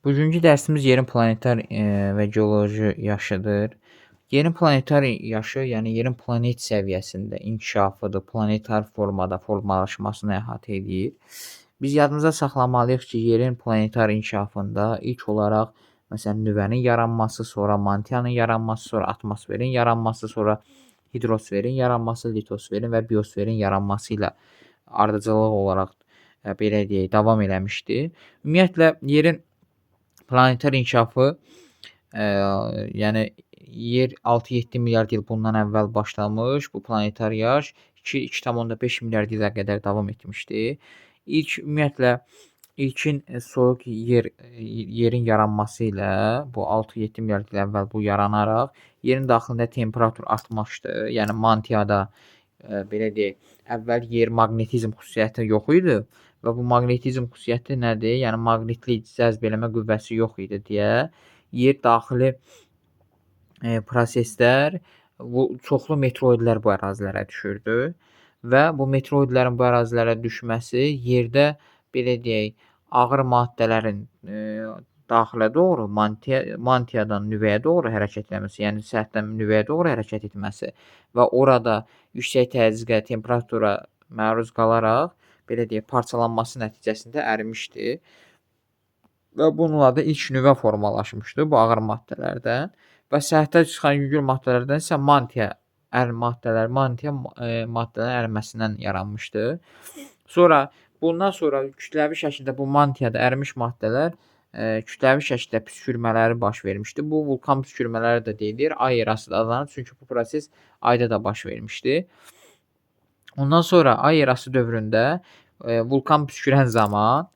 Bugünkü dərsimiz yerin planetar və geoloji yaşıdır. Yerin planetar yaşı, yəni yerin planet səviyyəsində inkişafıdır, planetar formada formalaşmasını əhatə edir. Biz yadımızda saxlamalıyıq ki, yerin planetar inkişafında ilk olaraq məsələn nüvənin yaranması, sonra mantianın yaranması, sonra atmosferin yaranması, sonra hidrosferin yaranması, litosferin və biosferin yaranması ilə ardıcıllıq olaraq belə deyək, davam eləmişdi. Ümumiyyətlə yerin planetar inkişafı yəni yer 6-7 milyard il bundan əvvəl başlamış. Bu planetar yaş 2,5 milyard ilə qədər davam etmişdi. Ümumiyyətlə ilkin soyuq yerin yaranması ilə bu 6-7 milyard il əvvəl bu yaranaraq yerin daxilində temperatur artmışdı. Yəni mantiyada belə deyək, əvvəl yer maqnetizm xüsusiyyəti yox idi və bu maqnetizm xüsusiyyəti nədir? Yəni maqnitlik cəzb eləmə qüvvəsi yox idi deyə yer daxili proseslər bu çoxlu meteoroidlər bu ərazilərə düşürdü və bu meteoroidlərin bu ərazilərə düşməsi yerdə belə deyək, ağır maddələrin daxilə doğru mantiyadan nüvəyə doğru hərəkət etməsi, yəni səthdən nüvəyə doğru hərəkət etməsi və orada yüksək təzyiqə, temperatura məruz qalaraq belə deyək, parçalanması nəticəsində ərimişdi və bununla da ilk nüvə formalaşmışdı bu ağır maddələrdən və səthə çıxan yüngül maddələrdən isə mantiya maddələrin əriməsindən yaranmışdı. Bundan sonra kütləvi şəkildə bu mantiyada ərimiş maddələr kütləvi şəkildə püskürmələri baş vermişdi. Bu vulkan püskürmələri də deyilir, ay erası da adlanır, çünki bu proses ayda da baş vermişdi. Ondan sonra ay erası dövründə vulkan püskürən zaman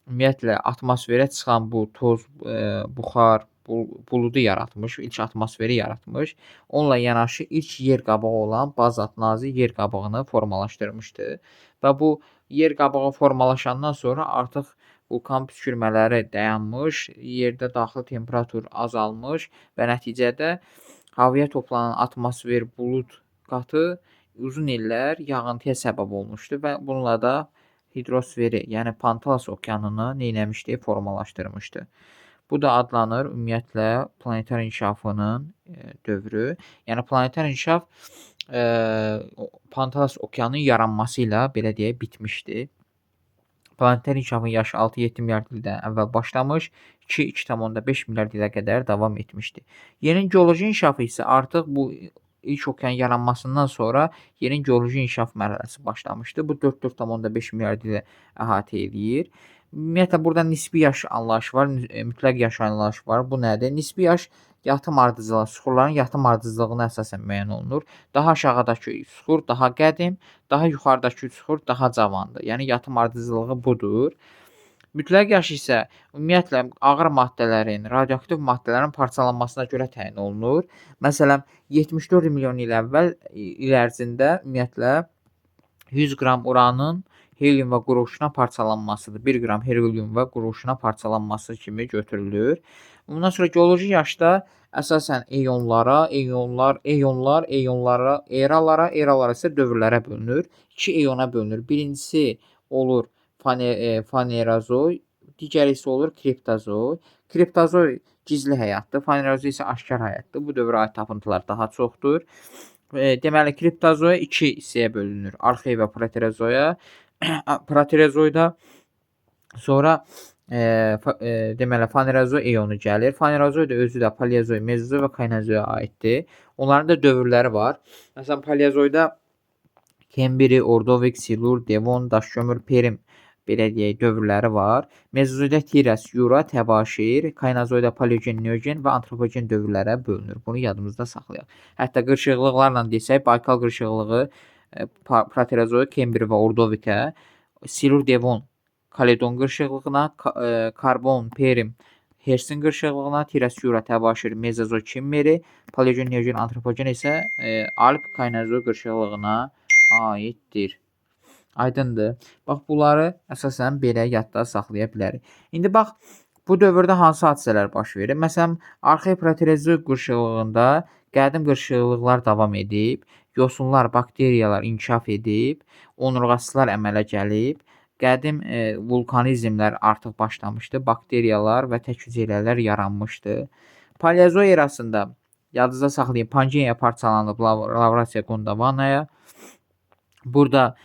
ümumiyyətlə atmosferə çıxan bu toz, buxar, buludu yaratmış, ilk atmosferi yaratmış. Onunla yanaşı ilk yer qabağı olan bazalt nazik yer qabığını formalaşdırmışdı və bu yer qabağı formalaşandan sonra artıq vulkan püskürmələri dayanmış, yerdə daxili temperatur azalmış və nəticədə havaya toplanan atmosfer, bulud qatı uzun illər yağıntıya səbəb olmuşdu və bununla da hidrosferi, yəni Pantalas okeanını neyləmişdi? Formalaşdırmışdı. Bu da adlanır ümumiyyətlə planetar inkişafının dövrü. Yəni planetar inkişaf Pantalas okeanının yaranması ilə belə deyək bitmişdi. Planetar inkişafın yaşı 6-7 milyard ildən əvvəl başlamış, 2,5 milyard ilə qədər davam etmişdi. Yerin geoloji inkişafı isə artıq bu ilk okean yaranmasından sonra yerin geoloji inkişaf mərhələsi başlamışdı. Bu 4,5 milyard ili əhatə edir. Ümumiyyətlə burada nisbi yaş anlayışı var, mütləq yaş anlayışı var. Bu nədir? Nisbi yaş yatım ardıcılığı, süxurların yatım ardıcılığına əsasən müəyyən olunur. Daha aşağıdakı süxur daha qədim, daha yuxarıdakı süxur daha cavandır. Yəni yatım ardıcılığı budur. Mütləq yaş isə ümumiyyətlə ağır maddələrin, radioaktiv maddələrin parçalanmasına görə təyin olunur. Məsələn, 74 milyon il əvvəl il ərzində ümumiyyətlə 100 qram uranın helium və quruşuna parçalanmasıdır. 1 qram helium və quruşuna parçalanması kimi götürülür. Bundan sonra geoloji yaşda əsasən eralara isə dövrlərə bölünür. 2 eona bölünür. Birincisi olur fanerozoy, digəri isə olur kriptozoy. Kriptozoy gizli həyatdır, fanerozoy isə aşkar həyatdır. Bu dövrə aid tapıntılar daha çoxdur. Deməli, kriptozoya 2 hissəyə bölünür. Arxey və proterozoya. Proterozoyda sonra deməli fanerozoy eonu gəlir. Fanerozoy da özü də paleozoy, mezozoy və kaynozoya aiddir. Onların da dövrləri var. Məsələn, paleozoyda Kembri, Ordovik, Silur, Devon, Daşkömür, Perim belə deyək dövrləri var. Mezozoyda Tiras, Yura, Təbaşir, Kaynozoyda Paleogen, Neogen və Antropogen dövrlərə bölünür. Bunu yadımızda saxlayaq. Hətta qırışıqlıqlarla desək, Baykal qırışıqlığı Proterozoy, Kembri və Ordovikə, Silur, Devon, Kaledon qırışıqlığına, Karbon, Perim, Hersin qırışıqlığına, Tiras, Yura, Təbaşir, Mezozoy, Kembri, Paleogen, Neogen, Antropogen isə Alp, Kaynozoy qırışıqlığına aiddir. Aydındır. Bax, bunları əsasən belə yadda saxlaya bilərik. İndi bax, bu dövrdə hansı hadisələr baş verir? Məsələn, Arxey proterozoy qırışıqlığında qədim qırışıqlıqlar davam edib, yosunlar, bakteriyalar inkişaf edib, onurğasızlar əmələ gəlib Qədim vulkanizmlər artıq başlamışdı. Bakteriyalar və tək hüceyrələr yaranmışdı. Paleozoy erasında yadınızda saxlayın, Pangeya parçalanıb Lavrasiya Gondvanaya. Burada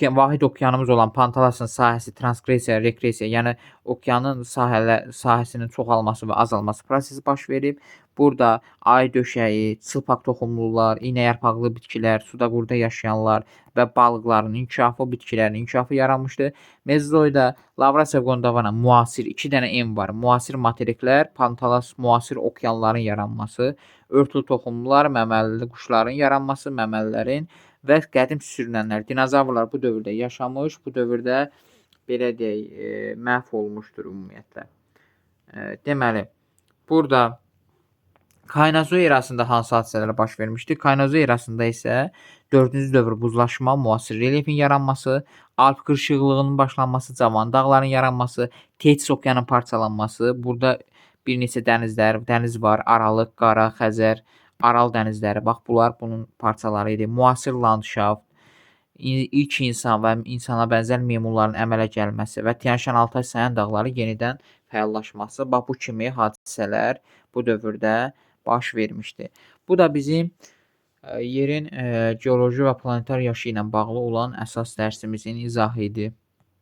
vahid okeanımız olan Pantalasın sahəsi transqressiya, reqressiya, yəni okeanın sahəsinin çoxalması və azalması prosesi baş verib. Burada ay döşəyi, çılpaq toxumlular, iynəyarpaqlı bitkilər, suda quruda yaşayanlar və balıqların inkişafı, bitkilərin inkişafı yaranmışdı. Mezozoyda Lavrasiya Gondvana müasir 2 dənə M var. Müasir materiklər, Pantalas müasir okeanların yaranması, örtülü toxumlular, məməli quşların yaranması, məməlilərin və qədim sürünənlər, dinozavrlar bu dövrdə yaşamış, bu dövrdə belə deyək, məhv olmuşdur ümumiyyətlə. Deməli, burada Kaynozoy erasında hansı hadisələr baş vermişdi? Kaynozoy erasında isə 4-cü dövr buzlaşma, müasir relyefin yaranması, Alp qırışıqlığının başlanması, Cavan dağların yaranması, Tetis okeanın parçalanması, burada bir neçə dəniz var, Aralıq, Qara, Xəzər, Aral dənizləri, bax bunlar bunun parçaları idi. Müasir landşaft, ilk insan və insana bənzər meymunların əmələ gəlməsi və Tian-Şan Altay Sayan dağları yenidən fəallaşması, bax bu kimi hadisələr bu dövrdə baş vermişdi. Bu da bizim yerin geoloji və planetar yaşı ilə bağlı olan əsas dərsimizin izahı idi.